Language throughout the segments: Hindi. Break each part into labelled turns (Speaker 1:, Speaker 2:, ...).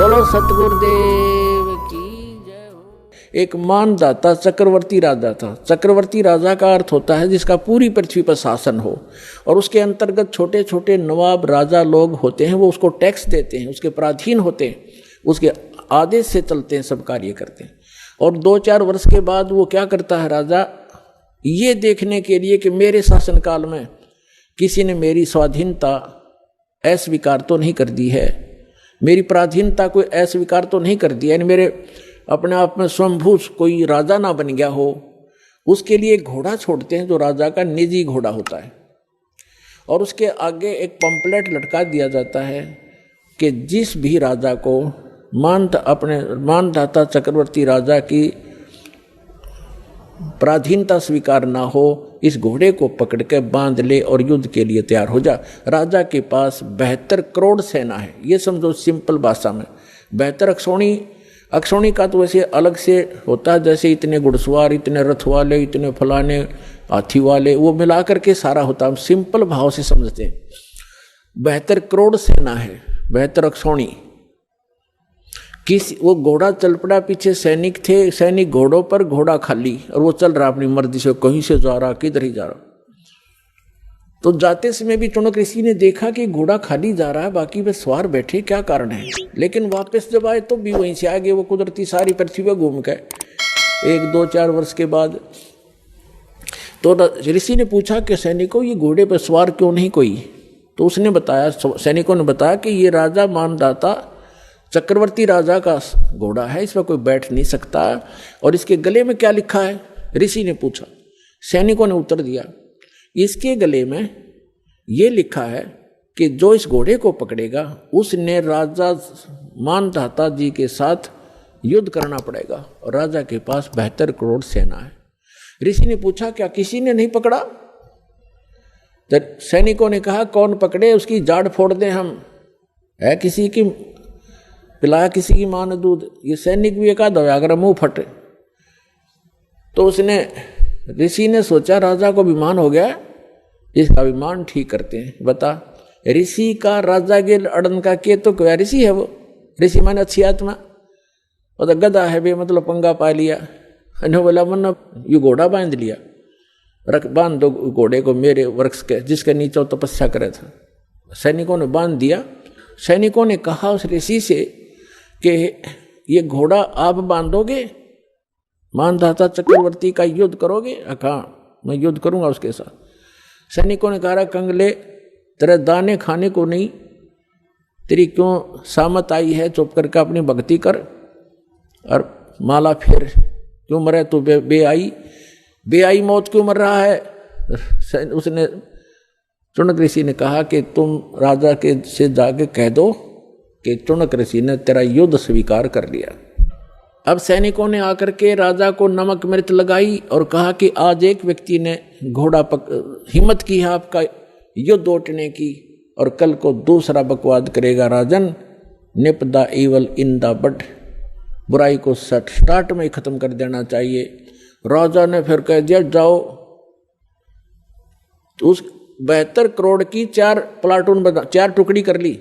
Speaker 1: बोलो सतगुरुदेव की जय हो। एक मानदाता चक्रवर्ती राजा था। चक्रवर्ती राजा का अर्थ होता है जिसका पूरी पृथ्वी पर शासन हो, और उसके अंतर्गत छोटे छोटे नवाब राजा लोग होते हैं, वो उसको टैक्स देते हैं, उसके पराधीन होते हैं, उसके आदेश से चलते हैं, सब कार्य करते हैं। और 2-4 वर्ष के बाद वो क्या करता है राजा, ये देखने के लिए कि मेरे शासनकाल में किसी ने मेरी स्वाधीनता अस्वीकार तो नहीं कर दी है, मेरी पराधीनता कोई अस्वीकार तो नहीं कर दिया, यानी मेरे अपने आप में स्वयंभू कोई राजा ना बन गया हो। उसके लिए एक घोड़ा छोड़ते हैं जो राजा का निजी घोड़ा होता है, और उसके आगे एक पंपलेट लटका दिया जाता है कि जिस भी राजा को मानदाता चक्रवर्ती राजा की पराधीनता स्वीकार ना हो, इस घोड़े को पकड़ के बांध ले और युद्ध के लिए तैयार हो जा। राजा के पास 72 करोड़ सेना है, ये समझो सिंपल भाषा में। 72 अक्षौणी का तो वैसे अलग से होता है, जैसे इतने घुड़सवार, इतने रथ वाले, इतने फलाने हाथी वाले, वो मिलाकर के सारा होता है, हम सिंपल भाव से समझते हैं। 72 करोड़ सेना है, 72 अक्षौणी। वो घोड़ा चल पड़ा, पीछे सैनिक थे, सैनिक घोड़ों पर, घोड़ा खाली, और वो चल रहा अपनी मर्जी से, कहीं से जा रहा, किधर ही जा रहा। तो जाते समय भी चौनक ऋषि ने देखा कि घोड़ा खाली जा रहा है, बाकी वे सवार बैठे, क्या कारण है। लेकिन वापस जब आए तो भी वहीं से आगे वो कुदरती सारी पृथ्वी पर घूम के 1-2-4 वर्ष के बाद तो ऋषि ने पूछा कि सैनिकों ये घोड़े पर सवार क्यों नहीं कोई। तो उसने बताया, सैनिकों ने बताया कि ये राजा मानदाता चक्रवर्ती राजा का घोड़ा है, इसमें कोई बैठ नहीं सकता। और इसके गले में क्या लिखा है, ऋषि ने पूछा। सैनिकों ने उत्तर दिया, इसके गले में ये लिखा है कि जो इस घोड़े को पकड़ेगा उसने राजा मानदाता जी के साथ युद्ध करना पड़ेगा, और राजा के पास 72 करोड़ सेना है। ऋषि ने पूछा, क्या किसी ने नहीं पकड़ा। तो सैनिकों ने कहा, कौन पकड़े, उसकी जाड़ फोड़ दें हम, है किसी की पिलाया किसी की मां ने दूध। ये सैनिक भी एक आधा हो अगर मुंह फटे। तो उसने ऋषि ने सोचा राजा को अभिमान हो गया, इसका अभिमान ठीक करते हैं। बता, ऋषि का राजा के अड़न का के तो क्या ऋषि है वो, ऋषि माने अच्छी आत्मा, और तो गधा है बे, मतलब पंगा पा लिया। बोला मन यू घोड़ा बांध लिया, रख बांध दो घोड़े को मेरे वृक्ष के जिसके नीचे तपस्या करे था। सैनिकों ने बांध दिया। सैनिकों ने कहा उस ऋषि से कि ये घोड़ा आप बांधोगे, मानदाता चक्रवर्ती का युद्ध करोगे। कहा मैं युद्ध करूंगा उसके साथ। सैनिकों ने कहा, कंगले तेरे दाने खाने को नहीं, तेरी क्यों सामत आई है, चुप करके अपनी भक्ति कर, और माला फेर, क्यों मरे तू बेआई मौत क्यों मर रहा है। उसने चौनक ऋषि ने कहा कि तुम राजा के से जाके कह दो कि चौनक ऋषि ने तेरा युद्ध स्वीकार कर लिया। अब सैनिकों ने आकर के राजा को नमक मिर्च लगाई और कहा कि आज एक व्यक्ति ने हिम्मत की है आपका युद्ध उठने की, और कल को दूसरा बकवाद करेगा। राजन nip the evil in the bud, बुराई को स्टार्ट में ही खत्म कर देना चाहिए। राजा ने फिर कह दिया जाओ। उस 72 करोड़ की 4 प्लाटून 4 टुकड़ी कर ली।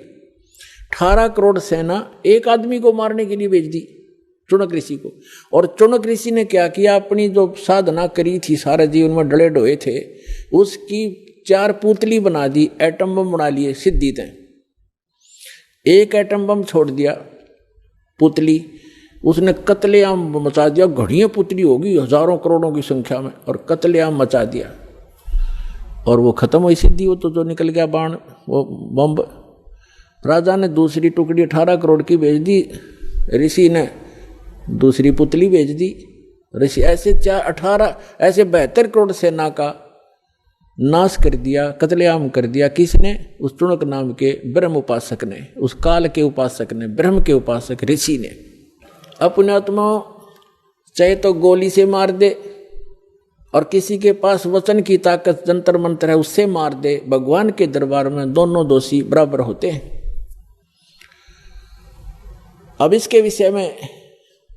Speaker 1: 18 करोड़ सेना एक आदमी को मारने के लिए भेज दी, चौनक ऋषि को। और चौनक ऋषि ने क्या किया, अपनी जो साधना करी थी, सारे जीवन में डले डोए थे, उसकी 4 पुतली बना दी, एटम बम बना लिए सिद्धि थे। एक एटम बम छोड़ दिया पुतली, उसने कत्लेआम मचा दिया। घड़ियां पुतली होगी हजारों करोड़ों की संख्या में, और कत्लेआम मचा दिया, और वो खत्म हुई सिद्धि। वो तो जो निकल गया बाण, वो बम। राजा ने दूसरी टुकड़ी 18 करोड़ की भेज दी, ऋषि ने दूसरी पुतली भेज दी। ऋषि ऐसे 72 करोड़ सेना का नाश कर दिया, कत्लेआम कर दिया। किसने, उस चौनक नाम के ब्रह्म उपासक ने, उस काल के उपासक ने, ब्रह्म के उपासक ऋषि ने। अपने आत्मा चाहे तो गोली से मार दे, और किसी के पास वचन की ताकत जंतर मंत्र है उससे मार दे, भगवान के दरबार में दोनों दोषी बराबर होते हैं। अब इसके विषय में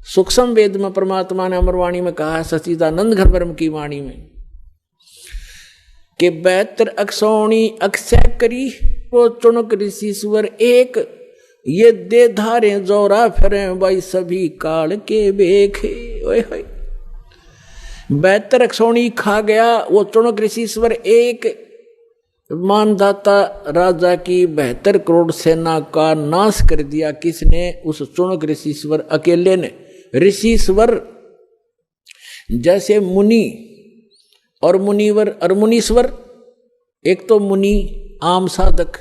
Speaker 1: सूक्ष्म वेद में परमात्मा ने अमरवाणी में कहा है, सच्चिदानंद घन ब्रह्म की वाणी में, कि 72 अक्षौणी अक्षय करी वो चौनक ऋषिश्वर एक ये दे धारे जोरा फिरे भाई सभी काल के बेखे। ओए होए 72 अक्षौणी खा गया वो चुनक ऋषिश्वर एक मानदाता राजा की 72 करोड़ सेना का नाश कर दिया। किसने? उस चुनक ऋषिश्वर अकेले ने। ऋषिश्वर जैसे मुनि और मुनिवर और मुनीश्वर, एक तो मुनि आम साधक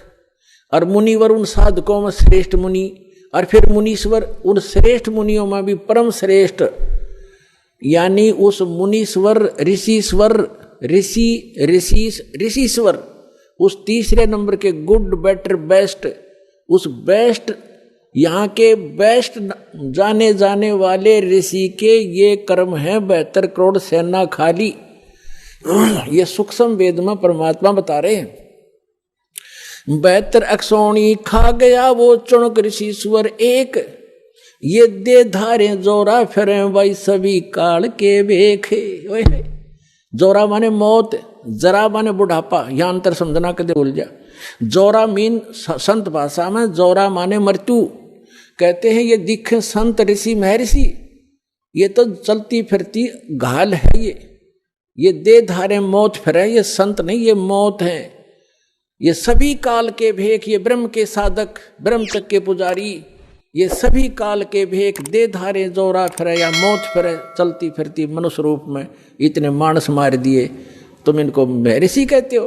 Speaker 1: और मुनिवर उन साधकों में श्रेष्ठ मुनि, और फिर मुनीश्वर उन श्रेष्ठ मुनियों में भी परम श्रेष्ठ, यानी उस मुनीश्वर ऋषिश्वर ऋषिश्वर उस तीसरे नंबर के गुड बेटर बेस्ट, उस बेस्ट यहाँ के बेस्ट जाने जाने वाले ऋषि के ये कर्म है 72 करोड़ सेना खाली। ये सूक्ष्म वेद में परमात्मा बता रहे हैं। 72 अक्षौणी खा गया वो चुनक ऋषिश्वर एक, ये दे धारे जोरा फिरे भाई सभी काल के बेखे। जोरा माने मौत, जरा माने बुढ़ापा, यह अंतर समझना कदे भूल जा। जोरा मीन संत भाषा में जोरा माने मृत्यु। कहते हैं ये दिखे संत ऋषि महर्षि, ये तो चलती फिरती घाल है। ये दे धारे मौत फिरे, ये संत नहीं, ये मौत है। ये सभी काल के भेख, ये ब्रह्म के साधक, ब्रह्म तक के पुजारी, ये सभी काल के भेख दे धारे जोरा फिरे या मौत फिरे, चलती फिरती मनुष्य रूप में इतने मानस मार दिए, तुम इनको ऋषि कहते हो।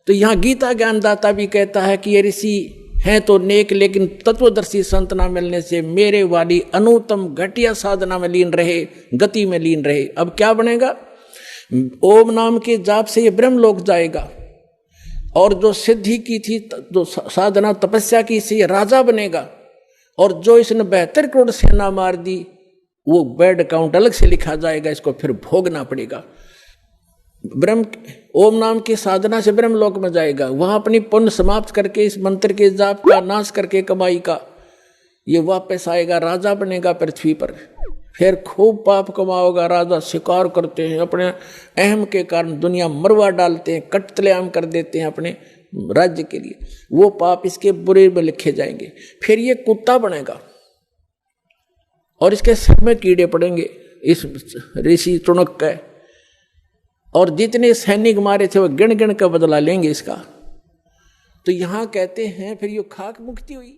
Speaker 1: तो यहाँ गीता ज्ञानदाता भी कहता है कि ये ऋषि हैं तो नेक, लेकिन तत्वदर्शी संत ना मिलने से मेरे वाली अनुत्तम घटिया साधना में लीन रहे, गति में लीन रहे। अब क्या बनेगा? ओम नाम के जाप से ये ब्रह्म लोक जाएगा, और जो सिद्धि की थी, जो साधना तपस्या की, से ये राजा बनेगा। और जो इसने 72 करोड़ सेना मार दी, वो बैड अकाउंट अलग से लिखा जाएगा, इसको फिर भोगना पड़ेगा। ब्रह्म ओम नाम की साधना से ब्रह्म लोक में जाएगा, वहां अपनी पुण्य समाप्त करके इस मंत्र के जाप का नाश करके कमाई का ये वापस आएगा, राजा बनेगा पृथ्वी पर। फिर खूब पाप कमाओगा। राजा शिकार करते हैं, अपने अहम के कारण दुनिया मरवा डालते हैं, कत्लेआम कर देते हैं अपने राज्य के लिए, वो पाप इसके बुरे में लिखे जाएंगे। फिर ये कुत्ता बनेगा और इसके सिर में कीड़े पड़ेंगे इस ऋषि चुनक का, और जितने सैनिक मारे थे वो गिन गिन का बदला लेंगे इसका। तो यहां कहते हैं फिर ये खाक मुक्ति हुई।